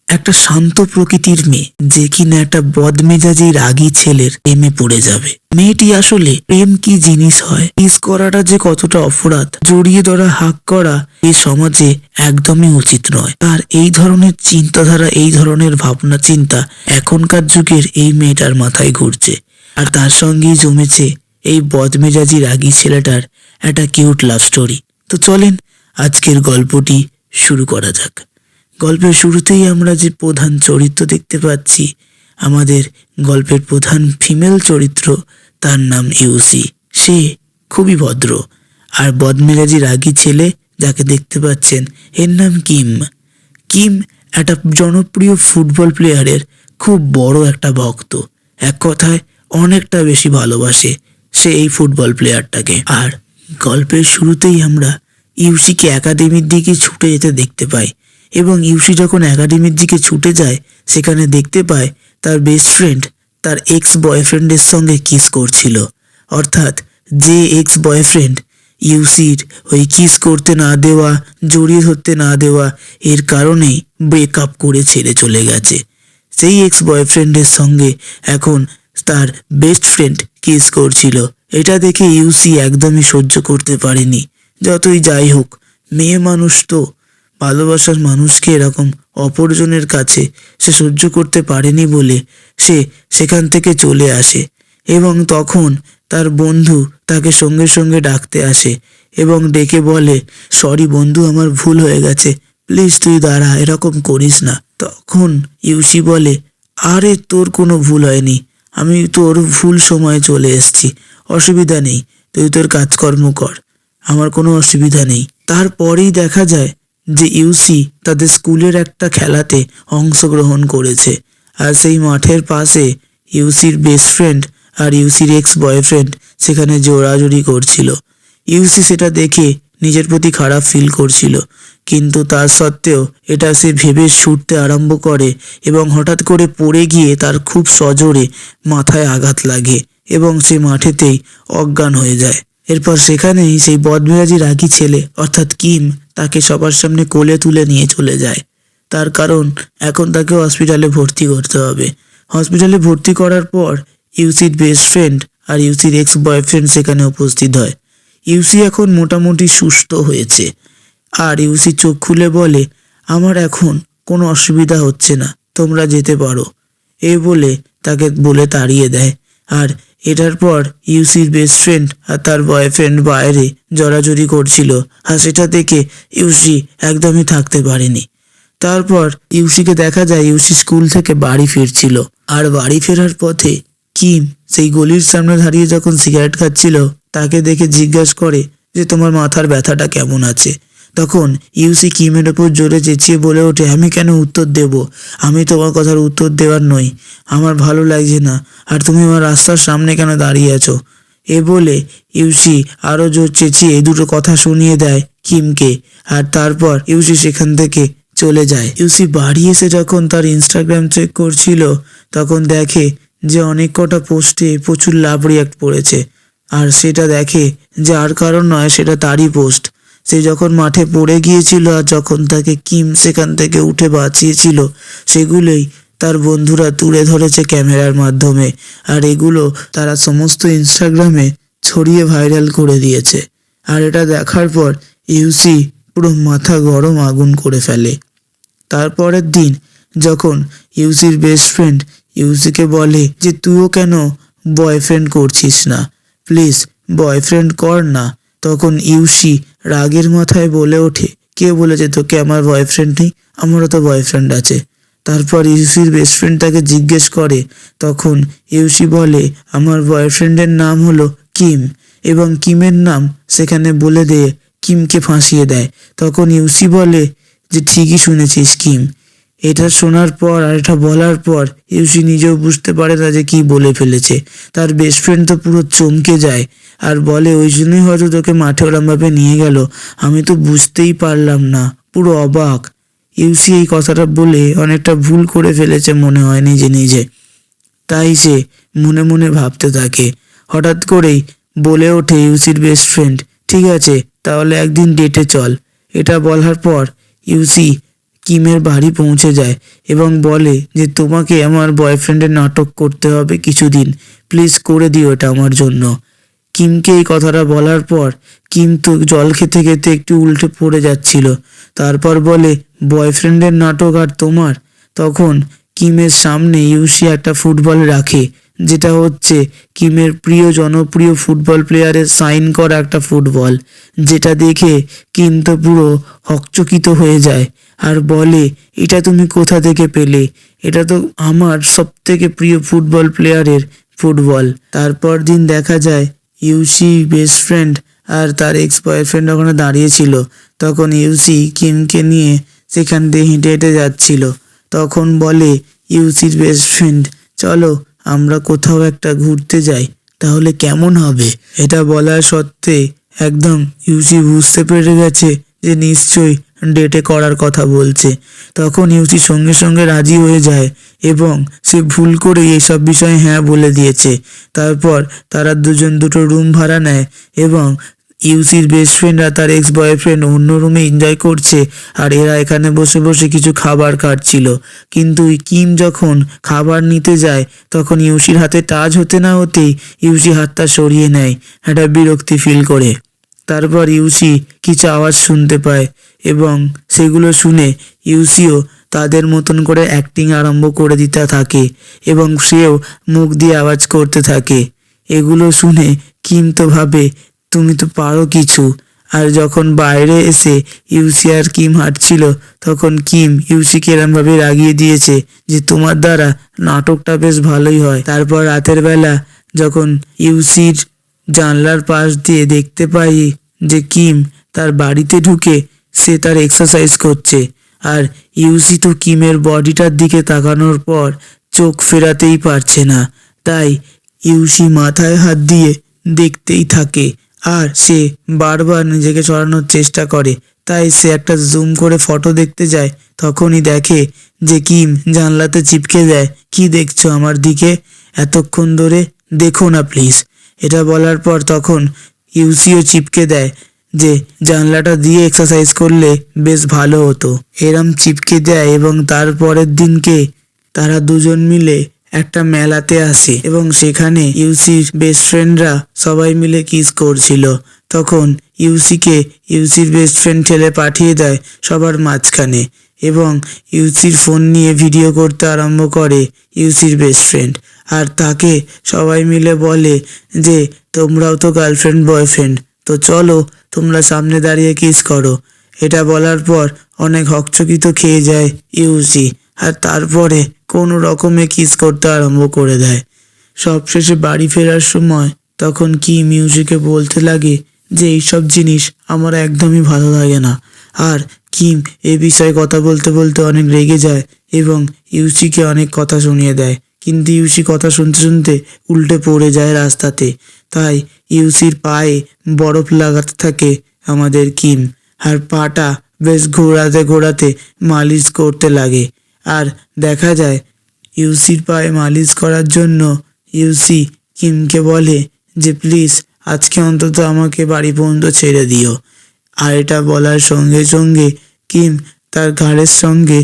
একটা শান্ত প্রকৃতির মেয়ে যে কিনা একটা বদমেজাজি রাগী ছেলের প্রেমে পড়ে যাবে। মেয়েটি আসলে প্রেম কি জিনিস হয়, কিস করাটা যে কতটা অপরাধ, জড়িয়ে ধরা হাক করা এই সমাজে একদমই উচিত নয়। আর এই ধরনের চিন্তাধারা, এই ধরনের ভাবনা চিন্তা এখনকার যুগের এই মেয়েটার মাথায় ঘুরছে। আর তার সঙ্গেই জমেছে এই বদমেজাজি রাগী ছেলেটার একটা কিউট লাভ স্টোরি। তো চলেন আজকের গল্পটি শুরু করা যাক। গল্পের শুরুতেই আমরা যে প্রধান চরিত্র দেখতে পাচ্ছি, আমাদের গল্পের প্রধান ফিমেল চরিত্র, তার নাম ইউসি। সে খুবই ভদ্র। আর বদমেজাজি রাগী ছেলে যাকে দেখতে পাচ্ছেন, এর নাম কিম। কিম একটা জনপ্রিয় ফুটবল প্লেয়ারের খুব বড় একটা ভক্ত। এক কথায় অনেকটা বেশি ভালোবাসে সে এই ফুটবল প্লেয়ারটাকে। আর গল্পের শুরুতেই আমরা ইউসিকে একাডেমির দিকে ছুটে যেতে দেখতে পাই। এবং ইউসি যখন একাডেমির দিকে ছুটে যায়, সেখানে দেখতে পায় তার বেস্ট ফ্রেন্ড তার এক্স বয়ফ্রেন্ডের সঙ্গে কিস করছিল। অর্থাৎ যে এক্স বয়ফ্রেন্ড ইউসির ওই কিস করতে না দেওয়া, জড়িয়ে ধরতে না দেওয়া এর কারণেই ব্রেকআপ করে ছেড়ে চলে গেছে, সেই এক্স বয়ফ্রেন্ডের সঙ্গে এখন তার বেস্ট ফ্রেন্ড কিস করছিল। এটা দেখে ইউসি একদমই সহ্য করতে পারেনি। যতই যাই হোক, মেয়ে মানুষ তো, ভালোবাসার মানুষকে এরকম অপরজনের কাছে সে সহ্য করতে পারেনি বলে সে সেখান থেকে চলে আসে। এবং তখন তার বন্ধু তাকে সঙ্গে সঙ্গে ডাকতে আসে এবং ডেকে বলে, সরি বন্ধু, আমার ভুল হয়ে গেছে, প্লিজ তুই দাঁড়া, এরকম করিস না। তখন ইউসি বলে, আরে তোর কোনো ভুল হয়নি, আমি তোর ভুল সময়ে চলে এসেছি, অসুবিধা নেই, তুই তোর কাজকর্ম কর, আমার কোনো অসুবিধা নেই। তারপরেই দেখা যায় যে ইউসি তাদের স্কুলের একটা খেলাতে অংশগ্রহণ করেছে। আর সেই মাঠের পাশে ইউসির বেস্ট ফ্রেন্ড আর ইউসির এক্স বয়ফ্রেন্ড সেখানে জোড়াজুড়ি করছিল। ইউসি সেটা দেখে নিজের প্রতি খারাপ ফিল করছিল, কিন্তু তার সত্ত্বেও এটা সে ভেবে ছুটতে আরম্ভ করে এবং হঠাৎ করে পড়ে গিয়ে তার খুব সজোরে মাথায় আঘাত লাগে এবং সে মাঠেতেই অজ্ঞান হয়ে যায়। এরপর সেখানেই সেই বদমেজাজি রাগী ছেলে অর্থাৎ কিম তাকে সবার সামনে কোলে তুলে নিয়ে চলে যায়। তার কারণ এখন তাকে হসপিটালে ভর্তি করতে হবে। হসপিটালে ভর্তি করার পর ইউসির বেস্ট ফ্রেন্ড আর ইউসির এক্স বয়ফ্রেন্ড সেখানে উপস্থিত হয়। ইউসি এখন মোটামুটি সুস্থ হয়েছে। আর ইউসি চোখ খুলে বলে, আমার এখন কোনো অসুবিধা হচ্ছে না, তোমরা যেতে পারো, এ বলে তাকে বলে তাড়িয়ে দেয়। আর এটার পর ইউসির বেস্ট ফ্রেন্ড আর তার বয়ফ্রেন্ড বাইরে জড়াজড়ি করছিল, আর সেটা দেখে ইউসি একদমই থাকতে পারেনি। তারপর ইউসিকে দেখা যায় ইউসি স্কুল থেকে বাড়ি ফিরছিল। আর বাড়ি ফেরার পথে কিম সেই গলির সামনে দাঁড়িয়ে যখন সিগারেট খাচ্ছিল, তাকে দেখে জিজ্ঞাসা করে যে তোমার মাথার ব্যথাটা কেমন আছে। তখন ইউসি কিমের ওপর জোরে চেঁচিয়ে বলে ওঠে, আমি কেন উত্তর দেব, আমি তোমার কথার উত্তর দেওয়ার নই, আমার ভালো লাগছে না, আর তুমি আমার রাস্তার সামনে কেন দাঁড়িয়ে আছো। এ বলে ইউসি আরো জোর চেঁচিয়ে দুটো কথা শুনিয়ে দেয় কিমকে। আর তারপর ইউসি সেখান থেকে চলে যায়। ইউসি বাড়ি এসে যখন তার ইনস্টাগ্রাম চেক করছিল, তখন দেখে যে অনেক কটা পোস্টে প্রচুর লাভ রিয়াক্ট পড়েছে। আর সেটা দেখে যে আর কারণ নয়, সেটা তারই পোস্ট। সে যখন মাঠে পড়ে গিয়েছিল আর যখন তাকে কিম সেখান থেকে উঠে বাঁচিয়েছিল, সেগুলোই তার বন্ধুরা তুলে ধরেছে ক্যামেরার মাধ্যমে। আর এগুলো তারা সমস্ত ইনস্টাগ্রামে ছড়িয়ে ভাইরাল করে দিয়েছে। আর এটা দেখার পর ইউসি পুরো মাথা গরম আগুন করে ফেলে। তারপরের দিন যখন ইউসির বেস্ট ফ্রেন্ড ইউসিকে বলে যে তুইও কেন বয়ফ্রেন্ড করছিস না, প্লিজ বয়ফ্রেন্ড কর না, তখন ইউসি রাগের মাথায় বলে ওঠে, কে বলেছে তোকে আমার বয়ফ্রেন্ড নেই, আমারও তো বয়ফ্রেন্ড আছে। তারপর ইউসির বেস্ট ফ্রেন্ড তাকে জিজ্ঞেস করে, তখন ইউসি বলে আমার বয়ফ্রেন্ডের নাম হলো কিম, এবং কিমের নাম সেখানে বলে দিয়ে কিমকে ফাঁসিয়ে দেয়। তখন ইউসি বলে যে ঠিকই শুনেছিস কিম। এটা শোনার পর আর এটা বলার পর ইউসি নিজেও বুঝতে পারে না যে কি বলে ফেলেছে। তার বেস্ট ফ্রেন্ড তো পুরো চমকে যায় আর বলে, ওই জন্যই হয়তো তোকে মাঠে ওরমভাবে নিয়ে গেল, আমি তো বুঝতেই পারলাম না, পুরো অবাক। ইউসি এই কথাটা বলে অনেকটা ভুল করে ফেলেছে মনে হয় নিজে নিজে, তাই সে মনে মনে ভাবতে থাকে। হঠাৎ করেই বলে ওঠে ইউসির বেস্ট ফ্রেন্ড, ঠিক আছে তাহলে একদিন ডেটে চল। এটা বলার পর ইউসি কিমের বাড়ি পৌঁছে যায় এবং বলে যে তোমাকে আমার বয়ফ্রেন্ডের নাটক করতে হবে কিছুদিন, প্লিজ করে দিও এটা আমার জন্য। কিমকে এই কথাটা বলার পর কিম তো জল খেতে খেতে একটু উল্টে পড়ে যাচ্ছিল। তারপর বলে বয়ফ্রেন্ডের নাটক আর তোমার? তখন কিমের সামনে ইউসি একটা ফুটবল রাখে, যেটা হচ্ছে কিমের প্রিয় জনপ্রিয় ফুটবল প্লেয়ারের সাইন করা একটা ফুটবল, যেটা দেখে কিম তো পুরো হকচকিত হয়ে যায় আর বলে এটা তুমি কোথা থেকে পেলে? এটা তো আমার সব থেকে প্রিয় ফুটবল প্লেয়ারের ফুটবল। তারপর দিন দেখা যায় ইউসি বেস্ট ফ্রেন্ড আর তার এক্স বয়ফ্রেন্ড ওখানে দাঁড়িয়েছিল। তখন ইউসি কিমকে নিয়ে সেখান দিয়ে হেঁটে হেঁটে যাচ্ছিল। তখন বলে ইউসির বেস্ট ফ্রেন্ড, চলো আমরা কোথাও একটা ঘুরতে যাই, তাহলে কেমন হবে? এটা বলা সত্ত্বে একদম ইউসি বুঝতে পেরে গেছে যে নিশ্চয়ই ডেটে করার কথা বলছে। তখন ইউসি সঙ্গে সঙ্গে রাজি হয়ে যায় এবং সে ভুল করে এসব বিষয়ে হ্যাঁ বলে দিয়েছে। তারপর তারা দুজন দুটো রুম ভাড়া নেয় এবং ইউসির বেস্ট ফ্রেন্ড আর তার এক্স বয়ফ্রেন্ড অন্য রুমে এনজয় করছে আর এরা এখানে বসে বসে কিছু খাবার খাচ্ছিল। কিন্তু কিম যখন খাবার নিতে যায় তখন ইউসির হাতে টাচ হতে না হতেই ইউসি হাতটা সরিয়ে নেয়, একটা বিরক্তি ফিল করে। তারপর ইউসি কিছু আওয়াজ শুনতে পায় এবং সেগুলো শুনে ইউসিও তাদের মতন করে অ্যাক্টিং আরম্ভ করে দিতে থাকে এবং সেও মুখ দিয়ে আওয়াজ করতে থাকে। এগুলো শুনে কিম তো ভাবে তুমি তো পারো কিছু। আর যখন বাইরে এসে ইউসি আর কিম হাঁটছিল তখন কিম ইউসিকে এরমভাবে রাগিয়ে দিয়েছে যে তোমার দ্বারা নাটকটা বেশ ভালোই হয়। তারপর রাতের বেলা যখন ইউসির জানলার পাশ দিয়ে দেখতে পাই যে কিম তার বাড়িতে ঢুকে সে তার এক্সারসাইজ করছে, আর ইউসি তো কিমের বডিটার দিকে তাকানোর পর চোখ ফেরাতেই পারছে না। তাই ইউসি মাথায় হাত দিয়ে দেখতেই থাকে আর সে বারবার নিজেকে সরানোর চেষ্টা করে। তাই সে একটা জুম করে ফটো দেখতে যায়, তখনই দেখে যে কিম জানলাতে চিপকে দেয়। কি দেখছো আমার দিকে এতক্ষণ ধরে? দেখো না প্লিজ। এটা বলার পর তখন ইউসিও চিপকে দেয় যে জানলাটা দিয়ে এক্সারসাইজ করলে বেশ ভালো হতো। এরম চিপকে দেয় এবং তারপরের দিনকে তারা দুজন মিলে একটা মেলাতে আসে এবং সেখানে ইউসির বেস্ট ফ্রেন্ডরা সবাই মিলে কিস করছিল। তখন ইউসিকে ইউসির বেস্ট ফ্রেন্ড ঠেলে পাঠিয়ে দেয় সবার মাঝখানে এবং ইউসির ফোন নিয়ে ভিডিও করতে আরম্ভ করে ইউসির বেস্ট ফ্রেন্ড। আর তাকে সবাই মিলে বলে যে তোমরাও তো গার্লফ্রেন্ড বয়ফ্রেন্ড, তো চলো তোমরা সামনে দাঁড়িয়ে কিস করো। এটা বলার পর অনেক হকচকিত খেয়ে যায় ইউসি আর তারপরে কোনো রকমে কিস করতে আরম্ভ করে দেয়। সবশেষে বাড়ি ফেরার সময় তখন কিম ইউসিকে বলতে লাগে যে এইসব জিনিস আমার একদমই ভালো লাগে না। আর কিম এ বিষয়ে কথা বলতে বলতে অনেক রেগে যায় এবং ইউসিকে অনেক কথা শুনিয়ে দেয়, কিন্তু ইউসি কথা শুনতে শুনতে উল্টে পড়ে যায় রাস্তাতে। তাই ইউসির পায়ে বরফ লাগাতে থাকে আমাদের কিম আর পাটা বেশ ঘোরাতে ঘোরাতে মালিশ করতে লাগে। আর দেখা যায় ইউসির পায়ে মালিশ করার জন্য ইউসি কিমকে বলে যে প্লিজ আজকে অন্তত আমাকে বাড়ি পর্যন্ত ছেড়ে দিও। আর এটা বলার সঙ্গে সঙ্গে কিম তার ঘাড়ের সঙ্গে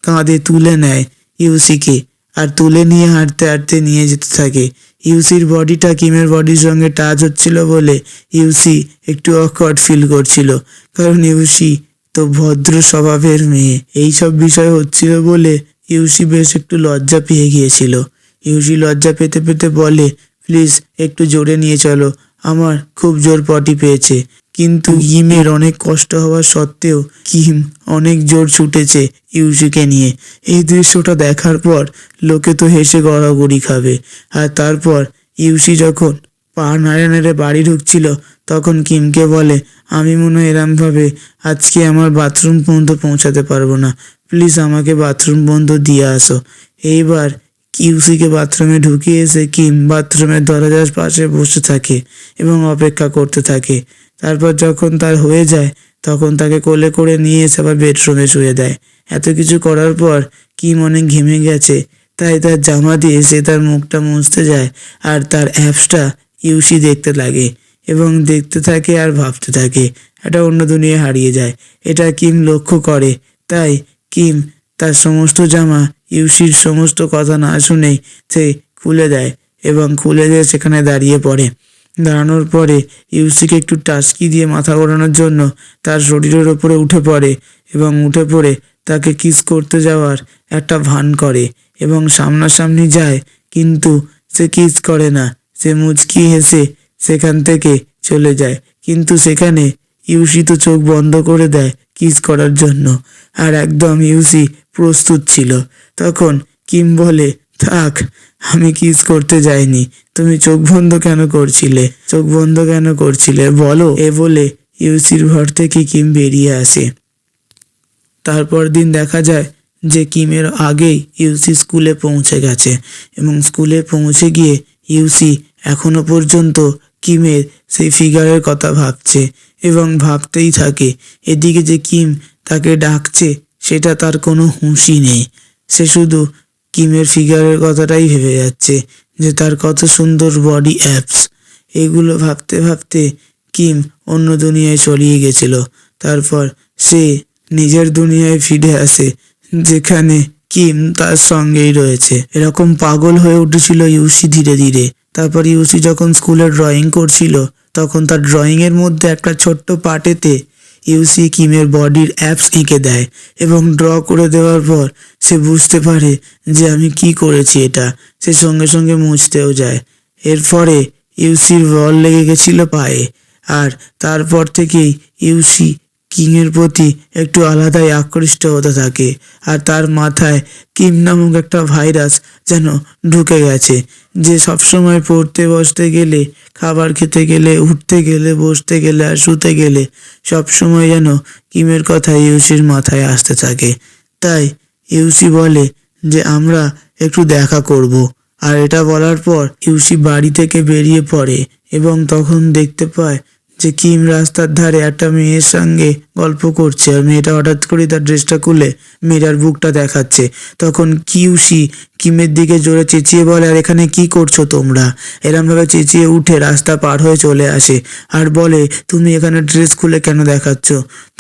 কাঁধে তুলে নেয় ইউসিকে আর তুলে নিয়ে হাঁটতে হাঁটতে নিয়ে যেতে থাকে। ইউসির বডিটা কিমের বডির সঙ্গে টাচ হচ্ছিল বলে ইউসি একটু অকওয়ার্ড ফিল করছিল, কারণ ইউসি তো ভদ্র স্বভাবের মেয়ে। এইসব বিষয় হচ্ছিল বলে ইউসি বেশ একটু লজ্জা পেয়ে গিয়েছিল। ইউসি লজ্জা পেতে পেতে বলে প্লিজ একটু জোরে নিয়ে চলো, আমার খুব জোর পটি পেয়েছে। কিন্তু কিমের অনেক কষ্ট হওয়া সত্ত্বেও কিম অনেক জোর ছুটেছে ইউসিকে নিয়ে। এই দৃশ্যটা দেখার পর লোকে তো হেসে গড়াগড়ি খাবে। আর তারপর ইউসি যখন পা নাড়ে নাড়ে বাড়ি ঢুকছিল তখন কিমকে বলে আমি মনে হয় এরমভাবে আজকে আমার বাথরুম পর্যন্ত পৌঁছাতে পারবো না, প্লিজ আমাকে বাথরুম পর্যন্ত দিয়ে আসো। এইবার ইউসিকে বাথরুমে ঢুকিয়ে এসে কিম বাথরুমের দরজার পাশে বসে থাকে এবং অপেক্ষা করতে থাকে। তারপর যখন তার হয়ে যায় তখন তাকে কোলে করে নিয়ে এসে আবার বেডরুমে শুয়ে দেয়। এত কিছু করার পর কিম অনেক ঘেমে গেছে, তাই তার জামা দিয়ে সে তার মুখটা মুছতে যায় আর তার অ্যাপসটা ইউসি দেখতে লাগে এবং দেখতে থাকে আর ভাবতে থাকে, এটা অন্য দুনিয়ায় হারিয়ে যায়। এটা কিম লক্ষ্য করে, তাই কিম তার সমস্ত জামা ইউসির সমস্ত কথা না শুনেই সে খুলে দেয় এবং খুলে দিয়ে সেখানে দাঁড়িয়ে পড়ে। দাঁড়ানোর পরে ইউসিকে একটু টাস্কি দিয়ে মাথা ঘোরানোর জন্য তার শরীরের ওপরে উঠে পড়ে এবং উঠে পড়ে তাকে কিস করতে যাওয়ার একটা ভান করে এবং সামনাসামনি যায়, কিন্তু সে কিস করে না। সে মুচকি হেসে সেখান থেকে চলে যায়, কিন্তু সেখানে ইউসি তো চোখ বন্ধ করে দেয় কিস করার জন্য, আর একদম ইউসি প্রস্তুত ছিল। তখন কিম বলে, থাক, আমি কিস করতে যাইনি, তুমি চোখ বন্ধ কেন করছিলে, চোখ বন্ধ কেন করছিলে বলো। এ বলে ইউসির ঘর থেকে কিম বেরিয়ে আসে। তারপর দিন দেখা যায় যে কিমের আগেই ইউসি স্কুলে পৌঁছে গেছে এবং স্কুলে পৌঁছে গিয়ে ইউসি এখনো পর্যন্ত কিমের সেই ফিগারের কথা ভাবছে এবং ভাবতেই থাকে। এদিকে যে কিম তাকে ডাকছে সেটা তার কোনো হুঁশই নেই। সে শুধু কিমের ফিগারের কথাটাই ভেবে যাচ্ছে, যে তার কত সুন্দর বডি অ্যাপস। এগুলো ভাবতে ভাবতে কিম অন্য দুনিয়ায় চলিয়ে গেছিল। তারপর সে নিজের দুনিয়ায় ফিরে আসে, যেখানে কিম তার সঙ্গেই রয়েছে। এরকম পাগল হয়ে উঠেছিল ইউসি ধীরে ধীরে। তারপর ইউসি যখন স্কুলে ড্রয়িং করছিল, তখন তার ড্রয়িং এর মধ্যে একটা ছোট্ট পার্টেতে ইউসি কিমের বডির অ্যাপস এঁকে দেয় এবং ড্র করে দেওয়ার পর সে বুঝতে পারে যে আমি কি করেছি এটা। সে সঙ্গে সঙ্গে মুছতেও যায়। এরপরে ইউসির বল লেগে গেছিল পায়ে, আর তারপর থেকেই ইউসি কিমের প্রতি একটু আলাদাই আকৃষ্ট হতে থাকে, আর তার মাথায় কিম নামক একটা ভাইরাস যেন ঢুকে গেছে, যে সবসময় পড়তে বসতে গেলে, খাবার খেতে গেলে, উঠতে গেলে, বসতে গেলে আর শুতে গেলে সবসময় যেন কিমের কথা ইউসির মাথায় আসতে থাকে। তাই ইউসি বলে যে আমরা একটু দেখা করব, আর এটা বলার পর ইউসি বাড়ি থেকে বেরিয়ে পড়ে এবং তখন দেখতে পায় যে কিম রাস্তার ধারে একটা মেয়ের সঙ্গে গল্প করছে, আর মেয়েটা হঠাৎ করে তার ড্রেসটা খুলে মেয়েটার বুকটা দেখাচ্ছে। তখন ইউসি কিমের দিকে জোরে চেঁচিয়ে বলে, আর এখানে কি করছো তোমরা? এরম ভাবে চেঁচিয়ে উঠে রাস্তা পার হয়ে চলে আসে আর বলে, তুমি এখানে ড্রেস খুলে কেন দেখাচ্ছ?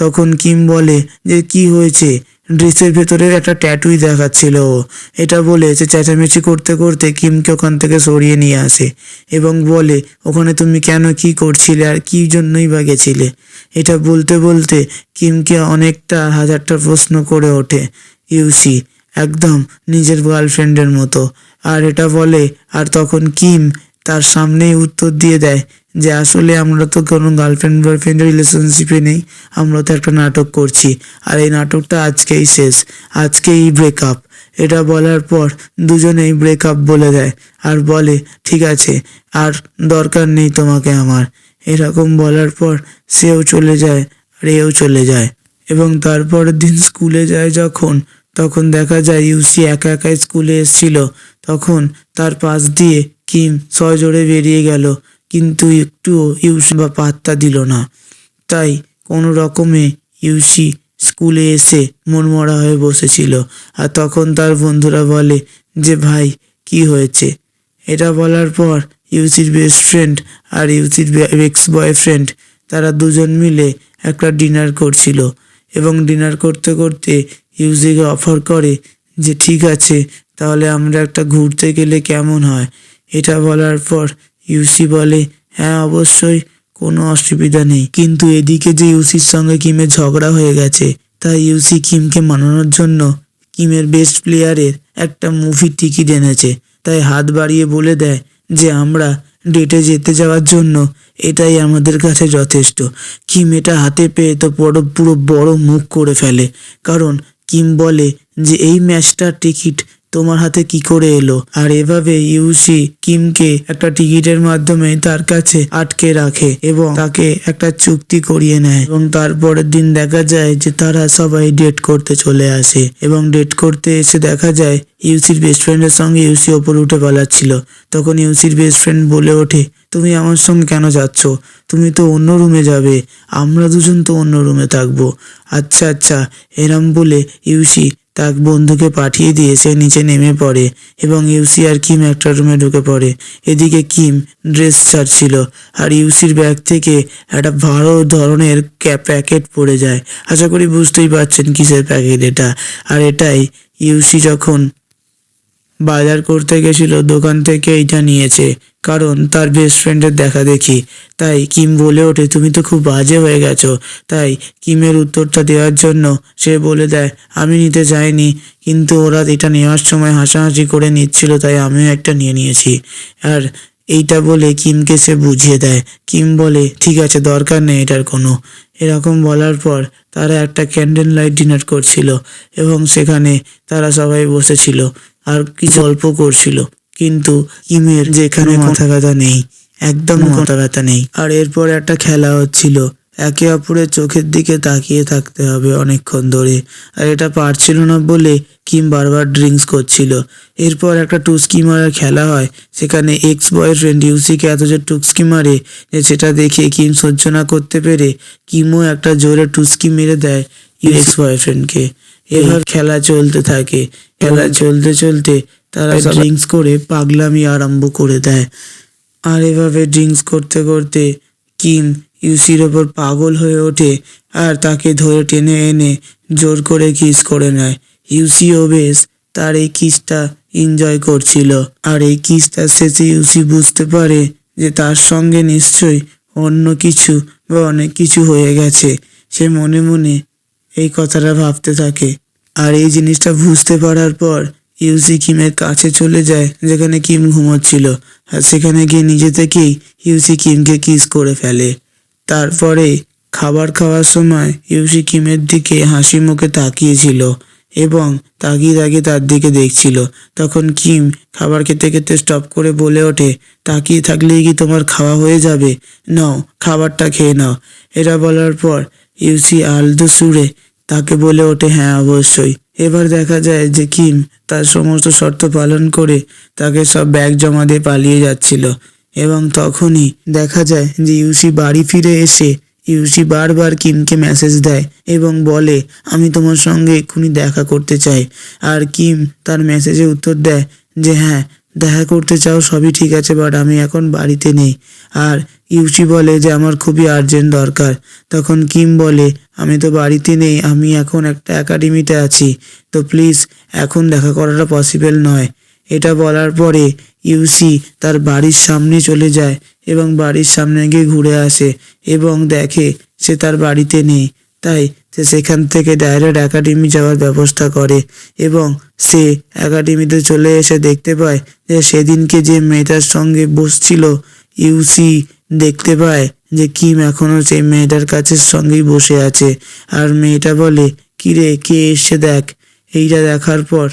তখন কিম বলে যে কি হয়েছে, ড্রেসের ভেতরে একটা ট্যাটুই দেখাচ্ছিল ও। এটা বলে সে চেঁচামেচি করতে করতে কিমকে ওখান থেকে সরিয়ে নিয়ে আসে এবং বলে, ওখানে তুমি কেন, কি করছিলে, আর কি জন্যই বা গেছিলে? এটা বলতে বলতে কিমকে অনেকটা হাজারটা প্রশ্ন করে ওঠে ইউসি, একদম নিজের গার্লফ্রেন্ডের মতো। আর এটা বলে, আর তখন কিম তার সামনেই উত্তর দিয়ে দেয় যে আসলে আমরা তো কোনো গার্লফ্রেন্ড বয়ফ্রেন্ড রিলেশনশিপে নেই, আমরা তো একটা নাটক করছি, আর এই নাটকটা আজকেই শেষ, আজকেই ব্রেকআপ। এটা বলার পর দুজনেই ব্রেকআপ বলে দেয় আর বলে, ঠিক আছে, আর দরকার নেই তোমাকে আমার। এরকম বলার পর সেও চলে যায় আর এও চলে যায়। এবং তারপরের দিন স্কুলে যায় যখন, তখন দেখা যায় ইউসি একা একাই স্কুলে এসেছিল। তখন তার পাশ দিয়ে কিম সজোরে বেরিয়ে গেল, কিন্তু একটুও ইউসি বা পাত্তা দিল না। তাই কোনো রকমে ইউসি স্কুলে এসে মনমরা হয়ে বসেছিল। আর তখন তার বন্ধুরা বলে যে ভাই কি হয়েছে? এটা বলার পর ইউসির বেস্ট ফ্রেন্ড আর ইউসির এক্স বয়ফ্রেন্ড তারা দুজন মিলে একটা ডিনার করছিল এবং ডিনার করতে করতে ইউসিকে অফার করে যে ঠিক আছে, তাহলে আমরা একটা ঘুরতে গেলে কেমন হয়? এটা বলার পর ইউসি বলে, হ্যাঁ অবশ্যই, কোনো অসুবিধা নেই। কিন্তু এদিকে যে ইউসির সঙ্গে কিমের ঝগড়া হয়ে গেছে, তাই ইউসি কিমকে মানানোর জন্য কিমের বেস্ট প্লেয়ারের একটা মুভির টিকিট এনেছে। তাই হাত বাড়িয়ে বলে দেয় যে আমরা ডেটে যেতে যাওয়ার জন্য এটাই আমাদের কাছে যথেষ্ট। কিম এটা হাতে পেয়ে তো পুরো বড় মুখ করে ফেলে, কারণ কিম বলে যে এই ম্যাচটার টিকিট তোমার হাতে কি করে এলো? আর এভাবে ইউসি কিমকে একটা টিকিটের মাধ্যমে তার কাছে আটকে রাখে এবং তাকে একটা চুক্তি করিয়ে নেয়। এবং তারপরের দিন দেখা যায় যে তারা সবাই ডেট করতে চলে আসে এবং ডেট করতে এসে দেখা যায় ইউসির বেস্ট ফ্রেন্ডের সঙ্গে ইউসি ওপরে উঠে পালাচ্ছিল। তখন ইউসির বেস্ট ফ্রেন্ড বলে ওঠে, তুমি আমার সঙ্গে কেন যাচ্ছ? তুমি তো অন্য রুমে যাবে, আমরা দুজন তো অন্য রুমে থাকবো। আচ্ছা আচ্ছা, এরম বলে ইউসি তার বন্ধুকে পাঠিয়ে দিয়ে সে নিচে নেমে পড়ে এবং ইউসি আর কিম একটা রুমে ঢুকে পড়ে। এদিকে কিম ড্রেস ছাড়ছিল আর ইউসির ব্যাগ থেকে একটা বড় ধরনের প্যাকেট পড়ে যায়। আশা করি বুঝতেই পারছেন কিসের প্যাকেট এটা। আর এটাই ইউসি যখন বাজার করতে গেছিল দোকান থেকে এইটা নিয়েছে, কারণ তার বেস্ট ফ্রেন্ডের দেখা দেখি। তাই কিম বলে ওঠে, তুমি তো খুব বাজে হয়ে গেছো। তাই কিমের উত্তরটা দেওয়ার জন্য সে বলে দেয়, আমি নিতে চাইনি, কিন্তু ওরা এটা নেওয়ার সময় হাসাহাসি করে নিচ্ছিল, তাই আমিও একটা নিয়ে নিয়েছি। আর এইটা বলে কিমকে সে বুঝিয়ে দেয়। কিম বলে, ঠিক আছে, দরকার নেই এটার কোনো। এরকম বলার পর তারা একটা ক্যান্ডেল লাইট ডিনার করছিল এবং সেখানে তারা সবাই বসেছিল আর কিছু গল্প করছিল, কিন্তু কিমের যেখানে মাথা ব্যথা নেই, একদম মাথা ব্যথা নেই। আর এরপর একটা খেলা হচ্ছিল, একে অপরের চোখের দিকে তাকিয়ে থাকতে হবে অনেকক্ষণ ধরে। আর এটা পারছিল না বলে কিম বারবার ড্রিঙ্কস করছিল। এরপর একটা টুস্কি মারার খেলা হয়, সেখানে এক্স বয়ফ্রেন্ড ইউসিকে এত যে টুস্কি মারে যে সেটা দেখে কিম সহ্য না করতে পেরে কিমও একটা জোরে টুস্কি মেরে দেয় এক্স বয়ফ্রেন্ডকে। এবার খেলা চলতে থাকে। খেলা চলতে চলতে তারা ড্রিঙ্কস করে পাগলামি আরম্ভ করে দেয়। আর এভাবে ড্রিঙ্কস করতে করতে কিম ইউসির ওপর পাগল হয়ে ওঠে আর তাকে ধরে টেনে এনে জোর করে কিস করে নেয়। ইউসিও বেশ তার এই কিসটা এনজয় করছিল। আর এই কিসটার শেষে ইউসি বুঝতে পারে যে তার সঙ্গে নিশ্চয়ই অন্য কিছু বা অনেক কিছু হয়ে গেছে। সে মনে মনে এই কথাটা ভাবতে থাকে। আর এই জিনিসটা বুঝতে পারার পর ইউসি কিমের কাছে চলে যায় যেখানে কিম ঘুমোচ্ছিল, আর সেখানে গিয়ে নিজে থেকেই ইউসি কিমকে কিস করে ফেলে। তারপরে খাবার খাওয়ার সময় ইউসি কিমের দিকে হাসি মুখে তাকিয়েছিল এবং তাকিয়ে তাকিয়ে তার দিকে দেখছিল। তখন কিম খাবার খেতে খেতে স্টপ করে বলে ওঠে, তাকিয়ে থাকলেই কি তোমার খাওয়া হয়ে যাবে? নাও, খাবারটা খেয়ে নাও। এটা বলার পর ইউসি আলতো সুরে তাকে বলে ওঠে, হ্যাঁ অবশ্যই। এবার দেখা যায় যে কিম তার সমস্ত শর্ত পালন করে তাকে সব ব্যাগ জমা দিয়ে পালিয়ে যাচ্ছিল এবং তখনই দেখা যায় যে ইউসি বাড়ি ফিরে এসে ইউসি বারবার কিমকে মেসেজ দেয় এবং বলে, আমি তোমার সঙ্গে এক্ষুনি দেখা করতে চাই। আর কিম তার মেসেজে উত্তর দেয় যে হ্যাঁ, দেখা করতে চাও, সবই ঠিক আছে, বাট আমি এখন বাড়িতে নেই। আর ইউসি বলে যে আমার খুবই আর্জেন্ট দরকার। তখন কিম বলে, আমি তো বাড়িতে নেই, আমি এখন একটা একাডেমিতে আছি, তো প্লিজ এখন দেখা করাটা পসিবল নয়। এটা বলার পরে ইউসি তার বাড়ির সামনে চলে যায় এবং বাড়ির সামনে গিয়ে ঘুরে আসে এবং দেখে সে তার বাড়িতে নেই। তাই সে সেখান থেকে ডাইরেক্ট একাডেমি যাওয়ার ব্যবস্থা করে এবং সে একাডেমিতে চলে এসে দেখতে পায় যে সেদিনকে যে মেয়েটার সঙ্গে বসছিল ইউসি দেখতে পায় যে কিম এখনো সেই মেয়েটার কাছের সঙ্গেই বসে আছে। আর মেয়েটা বলে, কিরে, কে এসে দেখ। এইটা দেখার পর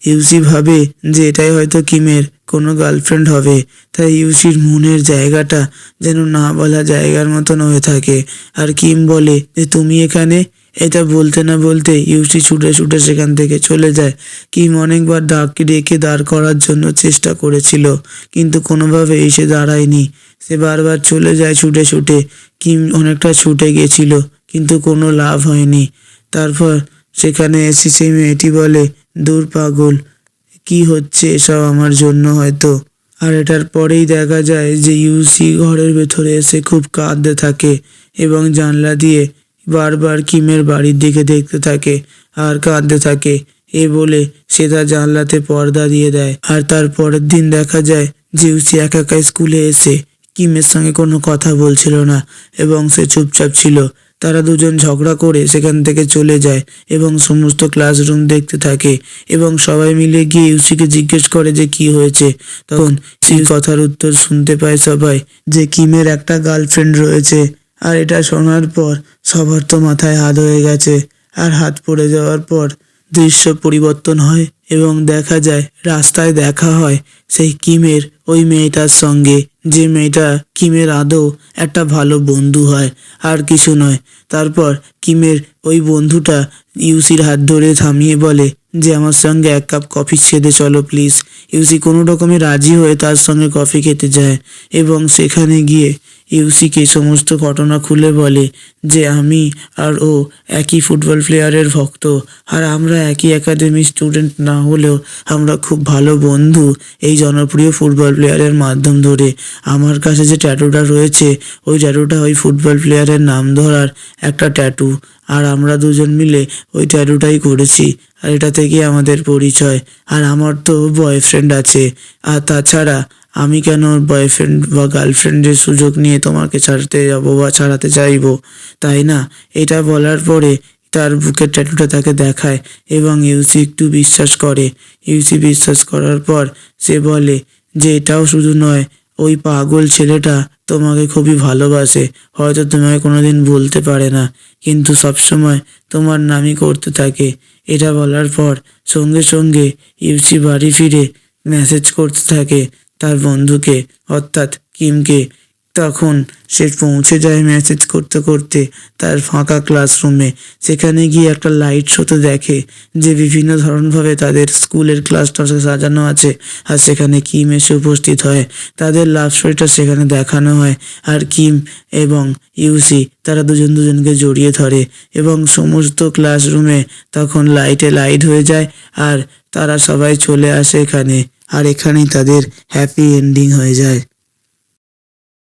ইউসি ভাবে যে এটাই হয়তো কিমের কোনো গার্লফ্রেন্ড হবে। তাই ইউসির মনের জায়গাটা যেন না বলা জায়গার মতন হয়ে থাকে। আর কিম বলে যে তুমি এখানে। এটা বলতে না বলতে ইউসি ছুটে ছুটে সেখান থেকে চলে যায়। কিম অনেকবার ডেকে দাঁড় করার জন্য চেষ্টা করেছিল, কিন্তু কোনোভাবে এসে দাঁড়ায়নি। সে বারবার চলে যায় ছুটে ছুটে। কিম অনেকটা ছুটে গেছিল, কিন্তু কোনো লাভ হয়নি। তারপর সেখানে এসে সেই মেয়েটি বলে, দূর পাগল, কি হচ্ছে এসব আমার জন্য হয়তো। আর এটার পরেই দেখা যায় যে ইউসি ঘরের ভেতরে এসে খুব কাঁদতে থাকে এবং জানলা দিয়ে বারবার কিমের বাড়ির দিকে দেখতে থাকে আর কাঁদতে থাকে। এ বলে সে তার জানলাতে পর্দা দিয়ে দেয়। আর তার পরের দিন দেখা যায় যে ইউসি একা একা স্কুলে এসে কিমের সঙ্গে কোনো কথা বলছিল না এবং সে চুপচাপ ছিল। তারা দুজন ঝগড়া করে সেখান থেকে চলে যায় এবং সমস্ত ক্লাসরুম দেখতে থাকে এবং সবাই মিলে গিয়ে ইউসিকে জিজ্ঞেস করে যে কি হয়েছে। তখন সেই কথার উত্তর শুনতে পায় সবাই যে কিমের একটা গার্লফ্রেন্ড রয়েছে। আর এটা শোনার পর সবার তো মাথায় হাত হয়ে গেছে। আর হাত পড়ে যাওয়ার পর দৃশ্য পরিবর্তন হয় এবং দেখা যায় রাস্তায় দেখা হয় সেই কিমের ওই মেয়েটার সঙ্গে, যে মেয়েটা কিমের আদৌ একটা ভালো বন্ধু হয়, আর কিছু নয়। তারপর কিমের ওই বন্ধুটা ইউসির হাত ধরে থামিয়ে বলে যে আমার সঙ্গে 1 কাপ কফি খেতে চলো প্লিজ। ইউসি কোনো রকমে রাজি হয়ে তার সঙ্গে কফি খেতে যায় এবং সেখানে গিয়ে ইউসিকে সমস্ত ঘটনা খুলে বলে যে আমি আর ও একই ফুটবল প্লেয়ারের ভক্ত, আর আমরা একই একাডেমির স্টুডেন্ট না হলেও আমরা খুব ভালো বন্ধু এই জনপ্রিয় ফুটবল প্লেয়ারের মাধ্যম ধরে। আমার কাছে যে ট্যাটুটা রয়েছে ওই ট্যাটুটা ওই ফুটবল প্লেয়ারের নাম ধরার একটা ট্যাটু, আর আমরা দুজন মিলে ওই ট্যাটুটাই করেছি, আর এটা থেকে আমাদের পরিচয়। আর আমার তো বয়ফ্রেন্ড আছে, আর তাছাড়া আমি কেন বয়ফ্রেন্ড বা গার্লফ্রেন্ডের সুযোগ নিয়ে তোমাকে ছাড়তে যাবো বা ছাড়াতে চাইবো, তাই না? এটা বলার পরে তার বুকের ট্যাটুটা তাকে দেখায় এবং ইউসি একটু বিশ্বাস করে। ইউসি বিশ্বাস করার পর সে বলে যে এটাও শুধু নয়, ওই পাগল ছেলেটা তোমাকে খুবই ভালোবাসে, হয়তো তোমাকে কোনোদিন বলতে পারে না, কিন্তু সবসময় তোমার নামই করতে থাকে। এটা বলার পর সঙ্গে সঙ্গে ইউসি বাড়ি ফিরে মেসেজ করতে থাকে তার বন্ধুকে, অর্থাৎ কিমকে। তখন সে পৌঁছে যায় মেসেজ করতে করতে তার ফাঁকা ক্লাসরুমে। সেখানে গিয়ে একটা লাইট শোতে দেখে যে বিভিন্ন ধরনভাবে তাদের স্কুলের ক্লাসটা সাজানো আছে, আর সেখানে কিম এসে উপস্থিত হয়। তাদের লাভ স্টোরিটা সেখানে দেখানো হয়, আর কিম এবং ইউসি তারা দুজন দুজনকে জড়িয়ে ধরে এবং সমস্ত ক্লাসরুমে তখন লাইটে লাইট হয়ে যায়, আর তারা সবাই চলে আসে এখানে, আর এখানেই তাদের হ্যাপি এন্ডিং হয়ে যায়।